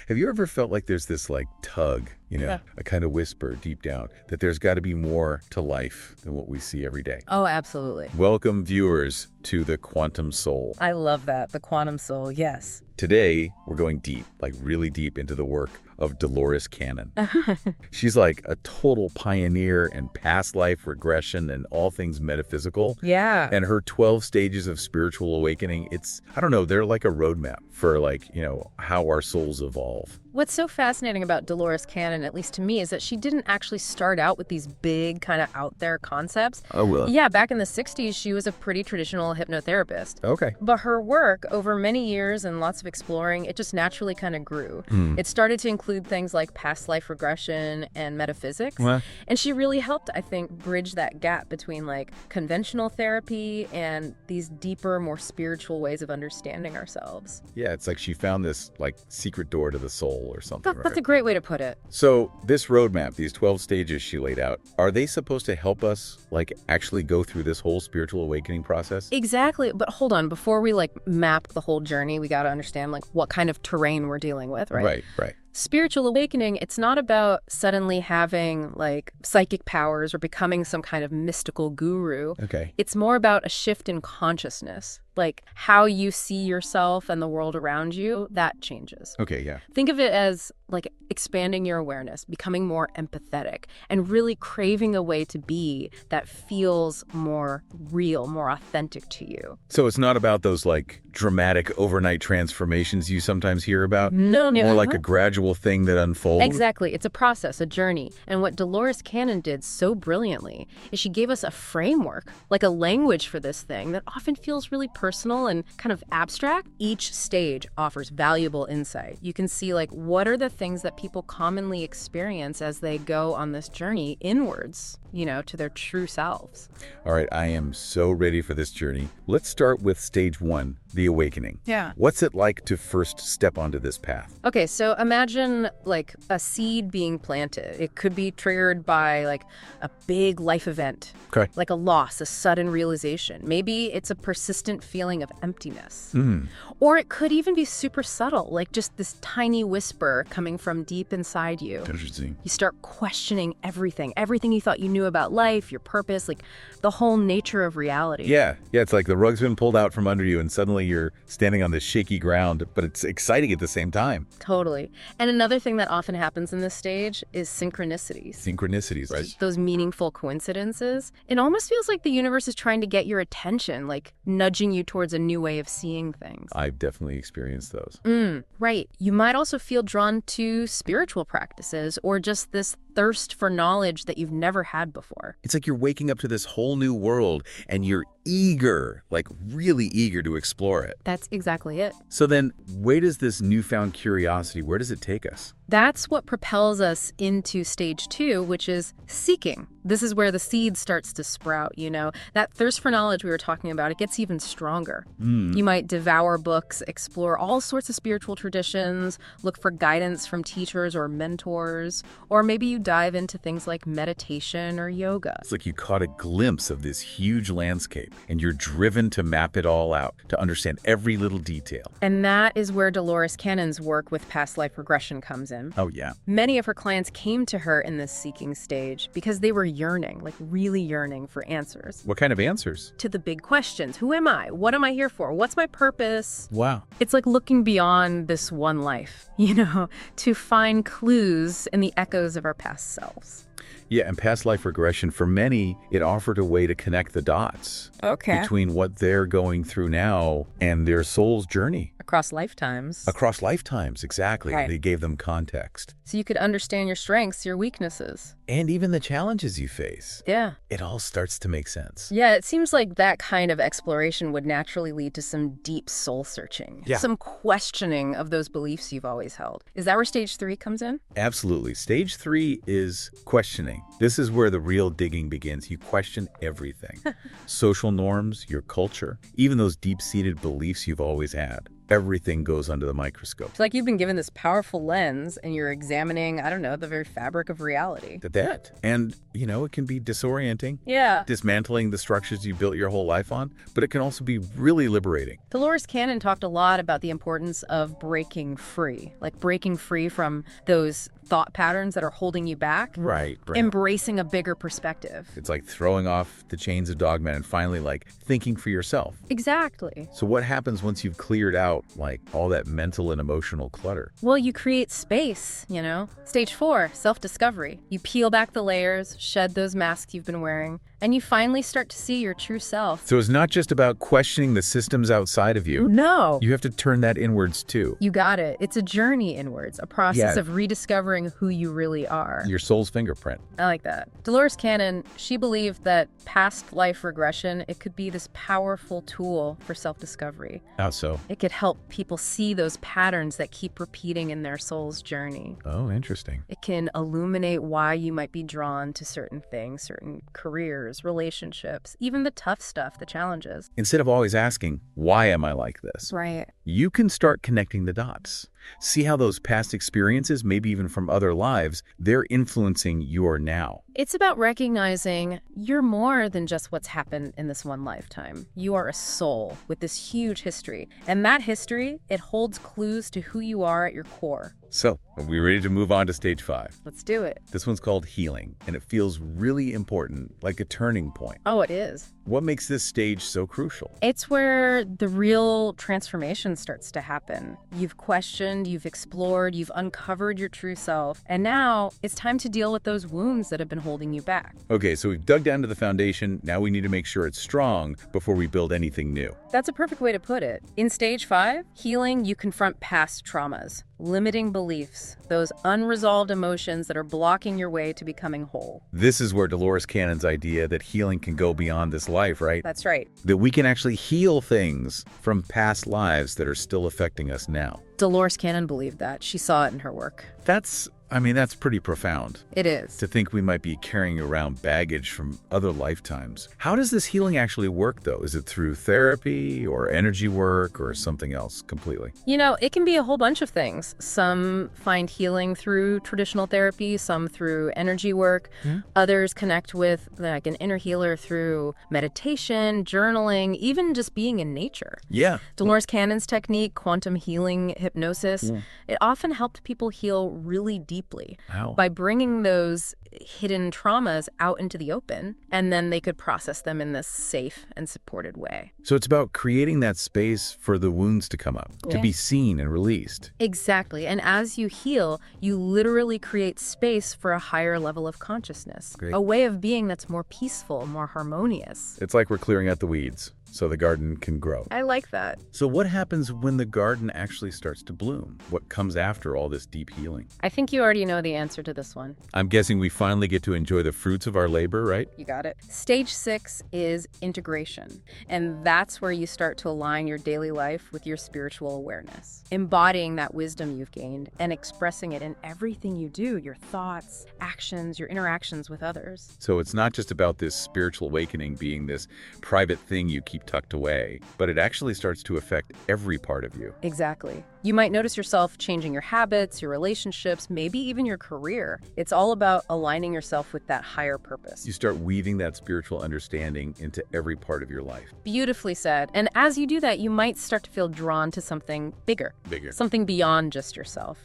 Have you ever felt like there's this like tug, Yeah. a kind of whisper deep down that there's got to be more to life than what we see every day? Oh, absolutely. Welcome, viewers, to the Quantum Soul. I love that. The quantum soul, yes. Today, we're going deep, like really deep into the work of Dolores Cannon. She's like a total pioneer in past life regression and all things metaphysical. Yeah. And her 12 stages of spiritual awakening, I don't know, they're like a roadmap for how our souls evolve. What's so fascinating about Dolores Cannon, at least to me, is that she didn't actually start out with these big kind of out there concepts. Oh, well. Yeah, back in the 60s, she was a pretty traditional hypnotherapist. Okay. But her work over many years and lots of exploring, it just naturally kind of grew. It started to include things like past life regression and metaphysics. Well. And she really helped, I think, bridge that gap between like conventional therapy and these deeper, more spiritual ways of understanding ourselves. Yeah, it's like she found this like secret door to the soul or something, That's a great way to put it. So this roadmap, these 12 stages she laid out, are they supposed to help us like actually go through this whole spiritual awakening process? Exactly. But hold on, before we like map the whole journey, we got to understand like what kind of terrain we're dealing with, right? Right. Spiritual awakening, it's not about suddenly having like psychic powers or becoming some kind of mystical guru. Okay. It's more about a shift in consciousness, like how you see yourself and the world around you, that changes. Okay, yeah. Think of it as like expanding your awareness, becoming more empathetic, and really craving a way to be that feels more real, more authentic to you. So it's not about those like dramatic overnight transformations you sometimes hear about? No. More like a gradual thing that unfolds? Exactly. It's a process, a journey. And what Dolores Cannon did so brilliantly is she gave us a framework, like a language for this thing that often feels really personal and kind of abstract. Each stage offers valuable insight. You can see like what are the things that people commonly experience as they go on this journey inwards, to their true selves. All right, I am so ready for this journey. Let's start with stage 1, the awakening. Yeah. What's it like to first step onto this path? Okay, so imagine like a seed being planted. It could be triggered by like a big life event, Okay. like a loss, a sudden realization. Maybe it's a persistent feeling of emptiness. Or it could even be super subtle, like just this tiny whisper coming from deep inside you. Interesting. You start questioning everything you thought you knew about life, your purpose, like the whole nature of reality. Yeah, it's like the rug's been pulled out from under you and suddenly you're standing on this shaky ground, but it's exciting at the same time. Totally. And another thing that often happens in this stage is synchronicities. Synchronicities, right? Those meaningful coincidences. It almost feels like the universe is trying to get your attention, like nudging you towards a new way of seeing things. I've definitely experienced those. Right. You might also feel drawn to spiritual practices or just this thirst for knowledge that you've never had before. It's like you're waking up to this whole new world and you're eager, like really eager to explore it. That's exactly it. So then where does this newfound curiosity, where does it take us? That's what propels us into stage 2, which is seeking. This is where the seed starts to sprout, That thirst for knowledge we were talking about, it gets even stronger. You might devour books, explore all sorts of spiritual traditions, look for guidance from teachers or mentors, or maybe you dive into things like meditation or yoga. It's like you caught a glimpse of this huge landscape and you're driven to map it all out, to understand every little detail. And that is where Dolores Cannon's work with past life regression comes in. Oh, yeah. Many of her clients came to her in this seeking stage because they were yearning, like really yearning for answers. What kind of answers? To the big questions. Who am I? What am I here for? What's my purpose? Wow. It's like looking beyond this one life, to find clues in the echoes of our past selves. Yeah, and past life regression, for many, it offered a way to connect the dots between what they're going through now and their soul's journey. Across lifetimes. Across lifetimes, exactly. Right. They gave them context. So you could understand your strengths, your weaknesses. And even the challenges you face. Yeah. It all starts to make sense. Yeah, it seems like that kind of exploration would naturally lead to some deep soul searching. Yeah. Some questioning of those beliefs you've always held. Is that where stage 3 comes in? Absolutely. Stage 3 is questioning. This is where the real digging begins. You question everything. Social norms, your culture, even those deep-seated beliefs you've always had. everything goes under the microscope. It's like you've been given this powerful lens and you're examining, I don't know, the very fabric of reality. That. And, it can be disorienting. Yeah. Dismantling the structures you built your whole life on, but it can also be really liberating. Dolores Cannon talked a lot about the importance of breaking free, like breaking free from those thought patterns that are holding you back. Right. Embracing a bigger perspective. It's like throwing off the chains of dogma and finally thinking for yourself. Exactly. So what happens once you've cleared out all that mental and emotional clutter? Well, you create space, Stage 4, self-discovery. You peel back the layers, shed those masks you've been wearing, and you finally start to see your true self. So it's not just about questioning the systems outside of you. No. You have to turn that inwards too. You got it. It's a journey inwards, a process of rediscovering who you really are. Your soul's fingerprint. I like that. Dolores Cannon, she believed that past life regression, it could be this powerful tool for self-discovery. How so? It could help people see those patterns that keep repeating in their soul's journey. Oh, interesting. It can illuminate why you might be drawn to certain things, certain careers, relationships, even the tough stuff, the challenges. Instead of always asking, why am I like this? Right. You can start connecting the dots. See how those past experiences, maybe even from other lives, they're influencing your now. It's about recognizing you're more than just what's happened in this one lifetime. You are a soul with this huge history. And that history, it holds clues to who you are at your core. So, are we ready to move on to stage 5? Let's do it. This one's called healing, and it feels really important, like a turning point. Oh, it is. What makes this stage so crucial? It's where the real transformation starts to happen. You've questioned, you've explored, you've uncovered your true self, and now it's time to deal with those wounds that have been holding you back. Okay, so we've dug down to the foundation. Now we need to make sure it's strong before we build anything new. That's a perfect way to put it. In stage 5, healing, you confront past traumas, limiting beliefs, those unresolved emotions that are blocking your way to becoming whole. This is where Dolores Cannon's idea that healing can go beyond this life, right? That's right. That we can actually heal things from past lives that are still affecting us now. Dolores Cannon believed that. She saw it in her work. That's pretty profound. It is. To think we might be carrying around baggage from other lifetimes. How does this healing actually work, though? Is it through therapy or energy work or something else completely? It can be a whole bunch of things. Some find healing through traditional therapy, some through energy work. Others connect with an inner healer through meditation, journaling, even just being in nature. Yeah. Dolores Cannon's technique, quantum healing hypnosis, it often helped people heal really deeply by bringing those hidden traumas out into the open, and then they could process them in this safe and supported way. So it's about creating that space for the wounds to come up, to be seen and released. Exactly. And as you heal, you literally create space for a higher level of consciousness, a way of being that's more peaceful, more harmonious. It's like we're clearing out the weeds so the garden can grow. I like that. So what happens when the garden actually starts to bloom? What comes after all this deep healing? I think you already know the answer to this one. I'm guessing we finally get to enjoy the fruits of our labor, right? You got it. Stage 6 is integration. And that's where you start to align your daily life with your spiritual awareness, embodying that wisdom you've gained and expressing it in everything you do, your thoughts, actions, your interactions with others. So it's not just about this spiritual awakening being this private thing you keep tucked away, but it actually starts to affect every part of you. Exactly. You might notice yourself changing your habits, your relationships, maybe even your career. It's all about aligning yourself with that higher purpose. You start weaving that spiritual understanding into every part of your life. Beautifully said. And as you do that, you might start to feel drawn to something bigger. Something beyond just yourself,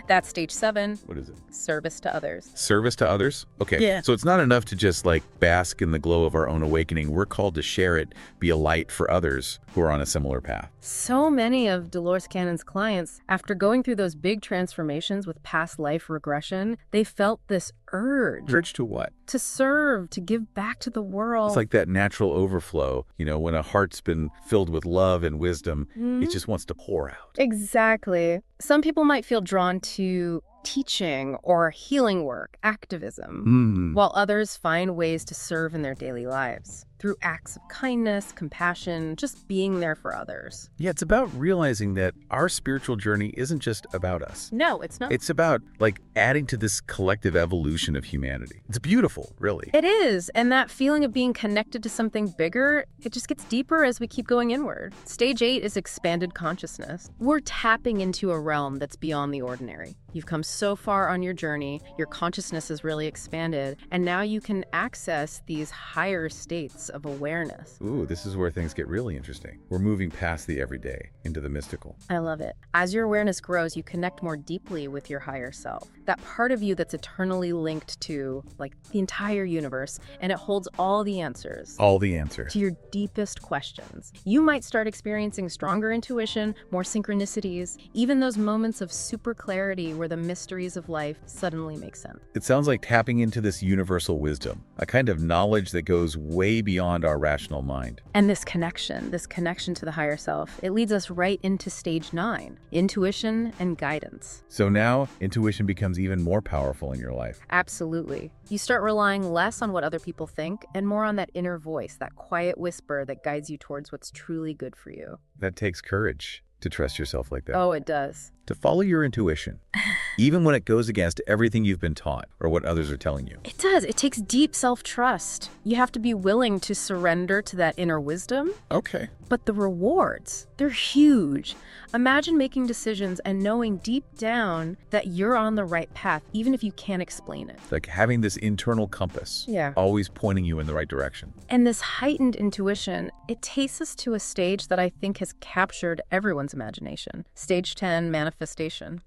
That's stage 7. What is it? Service to others. Service to others? Okay. Yeah. So it's not enough to just bask in the glow of our own awakening. We're called to share it, be a light for others who are on a similar path. So many of Dolores Cannon's clients, after going through those big transformations with past life regression, they felt this urge. Urge to what? To serve, to give back to the world. It's like that natural overflow. When a heart's been filled with love and wisdom, it just wants to pour out. Exactly. Some people might feel drawn to teaching or healing work, activism, while others find ways to serve in their daily lives. through acts of kindness, compassion, just being there for others. Yeah, it's about realizing that our spiritual journey isn't just about us. No, it's not. It's about, like, adding to this collective evolution of humanity. It's beautiful, really. It is, and that feeling of being connected to something bigger, it just gets deeper as we keep going inward. Stage 8 is expanded consciousness. We're tapping into a realm that's beyond the ordinary. You've come so far on your journey, your consciousness has really expanded, and now you can access these higher states of awareness. Ooh, this is where things get really interesting. We're moving past the everyday into the mystical. I love it. As your awareness grows, you connect more deeply with your higher self. That part of you that's eternally linked to, like, the entire universe, and it holds all the answers. All the answers. To your deepest questions. You might start experiencing stronger intuition, more synchronicities, even those moments of super clarity where the mysteries of life suddenly make sense. It sounds like tapping into this universal wisdom, a kind of knowledge that goes way beyond our rational mind. And this connection to the higher self, it leads us right into stage 9, intuition and guidance. So now, intuition becomes even more powerful in your life. Absolutely. You start relying less on what other people think and more on that inner voice, that quiet whisper that guides you towards what's truly good for you. That takes courage to trust yourself like that. Oh, it does. To follow your intuition, even when it goes against everything you've been taught or what others are telling you. It does. It takes deep self-trust. You have to be willing to surrender to that inner wisdom. Okay. But the rewards, they're huge. Imagine making decisions and knowing deep down that you're on the right path, even if you can't explain it. Like having this internal compass. Yeah. Always pointing you in the right direction. And this heightened intuition, it takes us to a stage that I think has captured everyone's imagination. Stage 10, manifestation.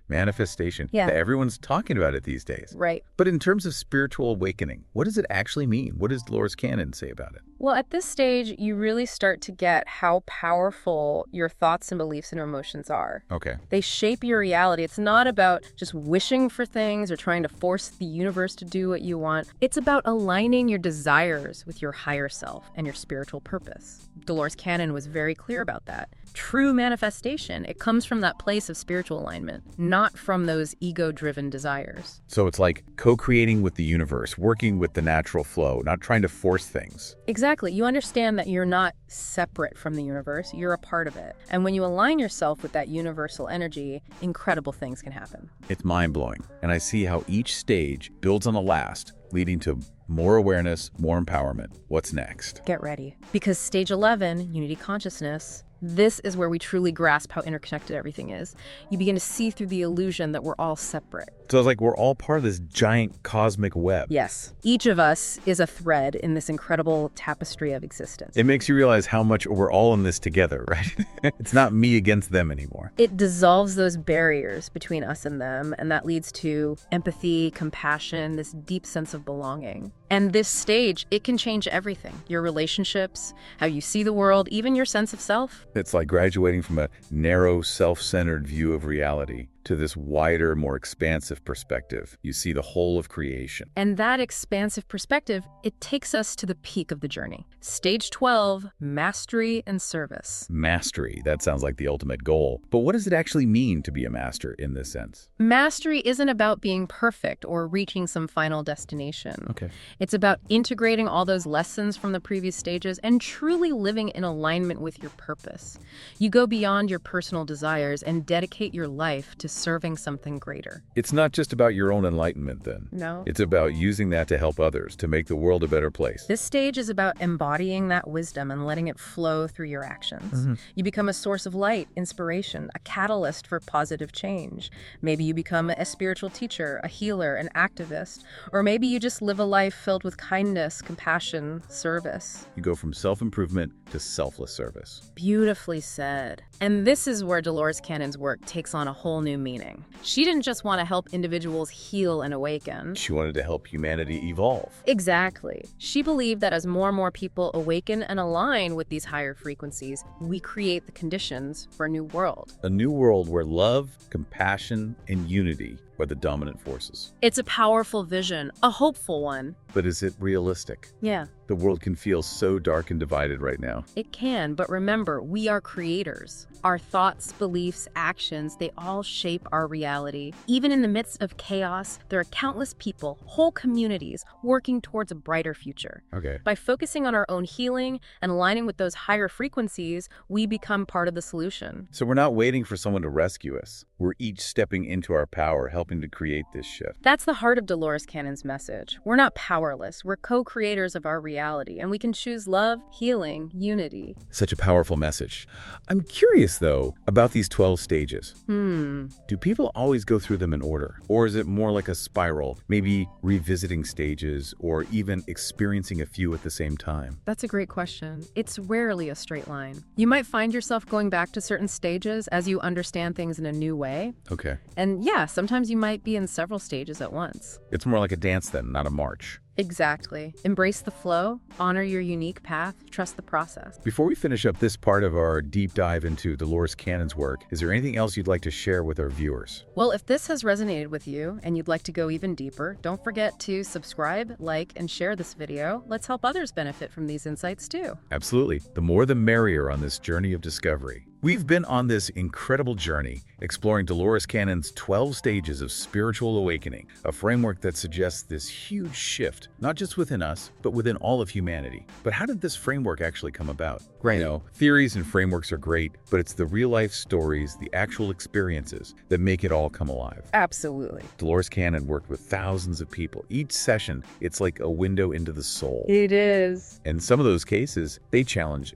Manifestation. Yeah. Everyone's talking about it these days. Right. But in terms of spiritual awakening, what does it actually mean? What does Dolores Cannon say about it? Well, at this stage, you really start to get how powerful your thoughts and beliefs and emotions are. Okay. They shape your reality. It's not about just wishing for things or trying to force the universe to do what you want. It's about aligning your desires with your higher self and your spiritual purpose. Dolores Cannon was very clear about that. True manifestation, it comes from that place of spiritual alignment, not from those ego-driven desires. So it's like co-creating with the universe, working with the natural flow, not trying to force things. Exactly. You understand that you're not separate from the universe, you're a part of it. And when you align yourself with that universal energy, incredible things can happen. It's mind-blowing. And I see how each stage builds on the last, leading to more awareness, more empowerment. What's next? Get ready. Because stage 11, unity consciousness, this is where we truly grasp how interconnected everything is. You begin to see through the illusion that we're all separate. So it's like we're all part of this giant cosmic web. Yes. Each of us is a thread in this incredible tapestry of existence. It makes you realize how much we're all in this together, right? It's not me against them anymore. It dissolves those barriers between us and them, and that leads to empathy, compassion, this deep sense of belonging. And this stage, it can change everything. Your relationships, how you see the world, even your sense of self. It's like graduating from a narrow, self-centered view of reality to this wider, more expansive perspective. You see the whole of creation. And that expansive perspective, it takes us to the peak of the journey. Stage 12, mastery and service. Mastery, that sounds like the ultimate goal. But what does it actually mean to be a master in this sense? Mastery isn't about being perfect or reaching some final destination. Okay. It's about integrating all those lessons from the previous stages and truly living in alignment with your purpose. You go beyond your personal desires and dedicate your life to serving something greater. It's not just about your own enlightenment then. No. It's about using that to help others, to make the world a better place. This stage is about embodying that wisdom and letting it flow through your actions. You become a source of light, inspiration, a catalyst for positive change. Maybe you become a spiritual teacher, a healer, an activist, or maybe you just live a life filled with kindness, compassion, service. You go from self-improvement to selfless service. Beautifully said. And this is where Dolores Cannon's work takes on a whole new meaning. She didn't just want to help individuals heal and awaken. She wanted to help humanity evolve. Exactly. She believed that as more and more people awaken and align with these higher frequencies, we create the conditions for a new world. A new world where love, compassion, and unity are the dominant forces. It's a powerful vision, a hopeful one. But is it realistic? Yeah. The world can feel so dark and divided right now. It can, but remember, we are creators. Our thoughts, beliefs, actions, they all shape our reality. Even in the midst of chaos, there are countless people, whole communities, working towards a brighter future. Okay. By focusing on our own healing and aligning with those higher frequencies, we become part of the solution. So we're not waiting for someone to rescue us. We're each stepping into our power, helping to create this shift. That's the heart of Dolores Cannon's message. We're not powerless. We're co-creators of our reality, and we can choose love, healing, unity. Such a powerful message. I'm curious, though, about these 12 stages. Do people always go through them in order? Or is it more like a spiral, maybe revisiting stages or even experiencing a few at the same time? That's a great question. It's rarely a straight line. You might find yourself going back to certain stages as you understand things in a new way. Okay. And yeah, sometimes you might be in several stages at once. It's more like a dance then, not a march. Exactly. Embrace the flow, honor your unique path, trust the process. Before we finish up this part of our deep dive into Dolores Cannon's work, is there anything else you'd like to share with our viewers? Well, if this has resonated with you and you'd like to go even deeper, don't forget to subscribe, like, and share this video. Let's help others benefit from these insights too. Absolutely. The more the merrier on this journey of discovery. We've been on this incredible journey, exploring Dolores Cannon's 12 stages of spiritual awakening, a framework that suggests this huge shift, not just within us, but within all of humanity. But how did this framework actually come about? Right. You know, theories and frameworks are great, but it's the real-life stories, the actual experiences that make it all come alive. Absolutely. Dolores Cannon worked with thousands of people. Each session, it's like a window into the soul. It is. And some of those cases, they challenge,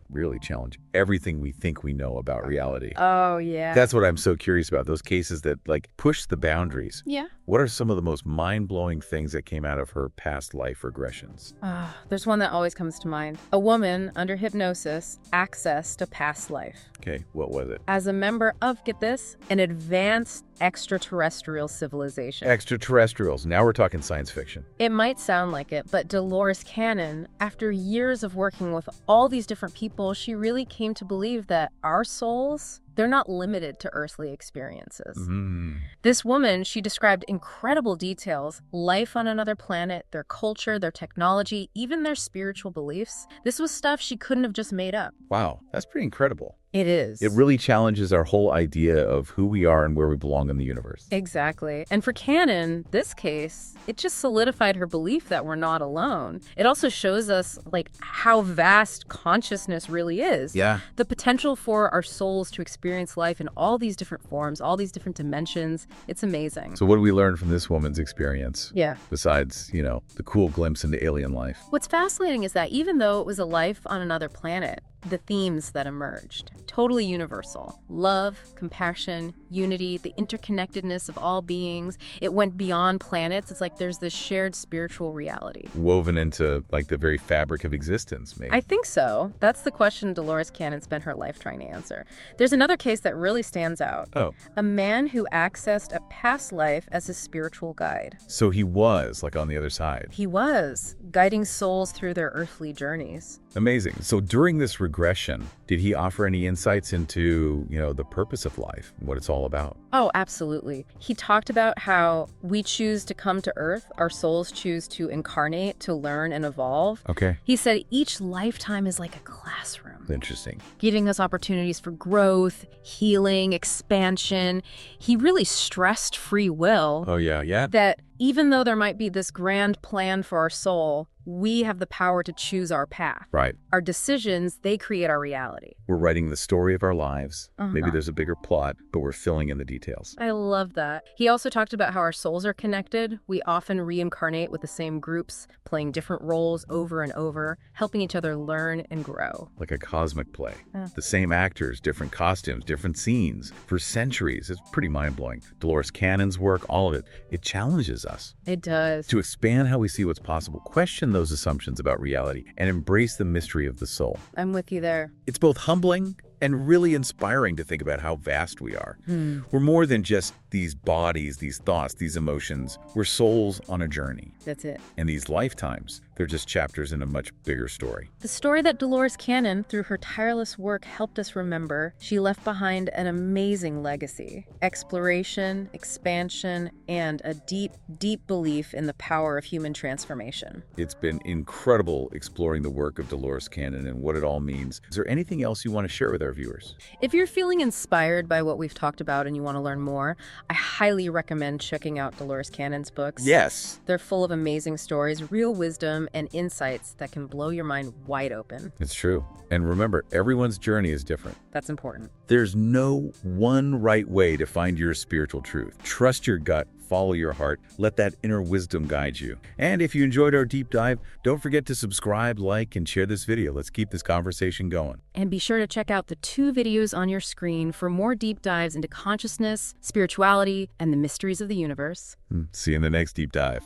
really challenge everything we think we know about reality. Oh, yeah. That's what I'm so curious about, those cases that push the boundaries. Yeah. What are some of the most mind-blowing things that came out of her past life regressions? There's one that always comes to mind. A woman under hypnosis accessed a past life. Okay, what was it? As a member of, get this, an advanced extraterrestrial civilization. Extraterrestrials. Now we're talking science fiction. It might sound like it, but Dolores Cannon, after years of working with all these different people, she really came to believe that our souls, they're not limited to earthly experiences. This woman, she described incredible details, life on another planet, their culture, their technology, even their spiritual beliefs. This was stuff she couldn't have just made up. Wow, that's pretty incredible. It is. It really challenges our whole idea of who we are and where we belong in the universe. Exactly. And for Cannon, this case, it just solidified her belief that we're not alone. It also shows us how vast consciousness really is. Yeah. The potential for our souls to experience life in all these different forms, all these different dimensions. It's amazing. So what do we learn from this woman's experience? Yeah. Besides, the cool glimpse into alien life. What's fascinating is that even though it was a life on another planet, the themes that emerged, totally universal. Love, compassion, unity, the interconnectedness of all beings. It went beyond planets. It's like there's this shared spiritual reality. Woven into the very fabric of existence, maybe. I think so. That's the question Dolores Cannon spent her life trying to answer. There's another case that really stands out. Oh. A man who accessed a past life as a spiritual guide. So he was on the other side. He was, guiding souls through their earthly journeys. Amazing. So during this regression, did he offer any insights into, the purpose of life and what it's all about? Oh, absolutely. He talked about how we choose to come to Earth, our souls choose to incarnate, to learn and evolve. Okay. He said each lifetime is like a classroom. Interesting. Giving us opportunities for growth, healing, expansion. He really stressed free will. Oh, yeah. That even though there might be this grand plan for our soul, we have the power to choose our path. Right. Our decisions, they create our reality. We're writing the story of our lives. Maybe there's a bigger plot, but we're filling in the details. I love that. He also talked about how our souls are connected. We often reincarnate with the same groups, playing different roles over and over, helping each other learn and grow. Like a cosmic play. Yeah. The same actors, different costumes, different scenes for centuries. It's pretty mind-blowing. Dolores Cannon's work, all of it, it challenges us. It does. To expand how we see what's possible, question those assumptions about reality, and embrace the mystery of the soul. I'm with you there. It's both humbling and really inspiring to think about how vast we are. We're more than just these bodies, these thoughts, these emotions. We're souls on a journey. That's it. And these lifetimes, They're just chapters in a much bigger story. The story that Dolores Cannon, through her tireless work, helped us remember, she left behind an amazing legacy. Exploration, expansion, and a deep, deep belief in the power of human transformation. It's been incredible exploring the work of Dolores Cannon and what it all means. Is there anything else you want to share with our viewers? If you're feeling inspired by what we've talked about and you want to learn more, I highly recommend checking out Dolores Cannon's books. Yes. They're full of amazing stories, real wisdom, and insights that can blow your mind wide open. It's true. And remember, everyone's journey is different. That's important. There's no one right way to find your spiritual truth. Trust your gut, follow your heart, let that inner wisdom guide you. And if you enjoyed our deep dive, don't forget to subscribe, like, and share this video. Let's keep this conversation going. And be sure to check out the 2 videos on your screen for more deep dives into consciousness, spirituality, and the mysteries of the universe. See you in the next deep dive.